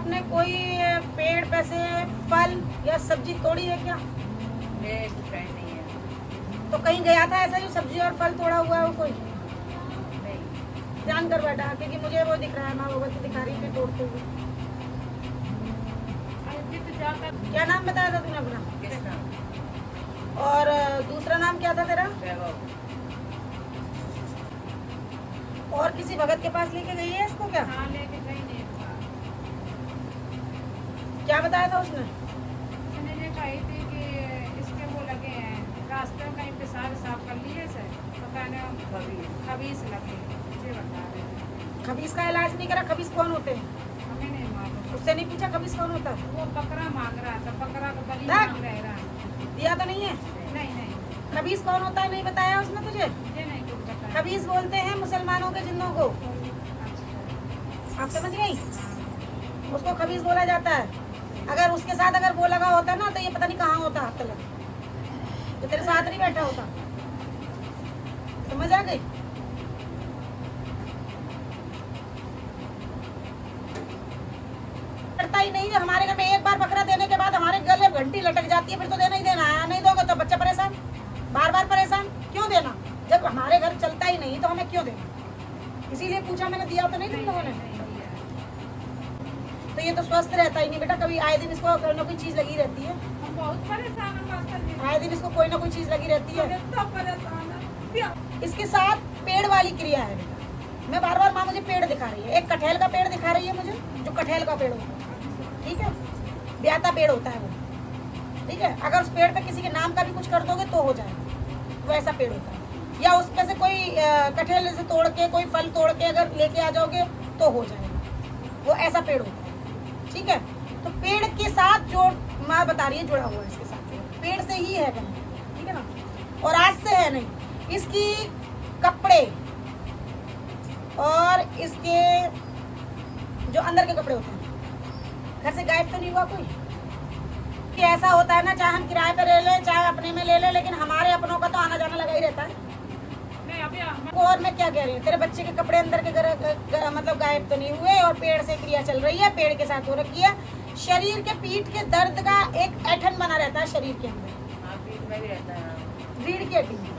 आपने कोई पेड़ पे से फल या सब्जी तोड़ी है क्या? नहीं है। तो कहीं गया था ऐसा जो सब्जी और फल तोड़ा हुआ है वो कोई? नहीं। ध्यान कर बैठा क्योंकि मुझे वो दिख रहा है, माँ भगवती दिखा रही थी तोड़ते हुए। क्या नाम बताया था तूने अपना? कृष्णा। और दूसरा नाम क्या था तेरा? वैभव। और किसी भगत के पास लेके गई है इसको क्या? हाँ, लेके गई नहीं। क्या बताया था उसने? उसने ये कही थी कि इसके वो लगे हैं रास्ते में, कहीं पेशाब साफ कर लिए से तो कहने खबीस लगे, ये बता रहे हैं। खबीस का इलाज नहीं करा? खबीस कौन होते हैं? हमें नहीं मालूम। उससे नहीं पूछा खबीस कौन होता है? वो बकरा मांग रहा था, बकरा को बलि हाँ। मांग रहा है। दिया तो नहीं है? नहीं नहीं, खबीस कौन होता है नहीं बताया उसने तुझे? ये नहीं कुछ बताया। खबीस बोलते हैं मुसलमानों के जिन्नों को। आप समझ गई? उसको खबीस बोला जाता है। अगर उसके साथ अगर वो लगा होता ना तो ये पता नहीं कहाँ होता हाथ तलक, तो तेरे साथ नहीं बैठा होता। समझ आ गई? करता ही नहीं। हमारे घर में एक बार बकरा देने के बाद हमारे गले घंटी लटक जाती है, फिर तो देना ही देना है। नहीं दोगे तो बच्चा परेशान, बार बार परेशान। क्यों देना? जब हमारे घर चलता ही नहीं तो हमें क्यों देना? इसीलिए पूछा मैंने, दिया तो नहीं तुम लोगों ने? तो ये तो स्वस्थ रहता ही नहीं बेटा, कभी आए दिन इसको कोई ना कोई चीज लगी रहती है। हम बहुत परेशान हैं मास्टर जी। आए दिन इसको कोई ना कोई चीज लगी रहती है। तो परेशान है। इसके साथ पेड़ वाली क्रिया है बेटा। मैं बार बार माँ मुझे पेड़ दिखा रही है, एक कटहल का पेड़ दिखा रही है मुझे, जो कटहल का पेड़ होता है, ठीक है, ब्याता पेड़ होता है वो, ठीक है। अगर उस पेड़ पे किसी के नाम का भी कुछ कर दोगे तो हो जाएगा, वो ऐसा पेड़ होता है। या उस पे से कोई कटहल से तोड़ के कोई फल तोड़ के अगर लेके आ जाओगे तो हो जाएगा, वो ऐसा पेड़ होता है, ठीक है। तो पेड़ के साथ जो माँ बता रही है जुड़ा हुआ है, इसके साथ पेड़ से ही है बना, ठीक है ना। और आज से है नहीं, इसकी कपड़े और इसके जो अंदर के कपड़े होते हैं घर से गायब तो नहीं हुआ कोई? कि ऐसा होता है ना, चाहे हम किराए पे ले लें चाहे अपने में ले लें, लेकिन हमारे अपनों का तो आना जाना लगा ही रहता है। और मैं क्या कह रही हूँ, तेरे बच्चे के कपड़े अंदर के मतलब गायब तो नहीं हुए, और पेड़ से क्रिया चल रही है, पेड़ के साथ हो रखी है। शरीर के पीठ के दर्द का एक ऐठन बना रहता है शरीर के अंदर, हाँ, पीठ में भी रहता है। रीढ़ की हड्डी में।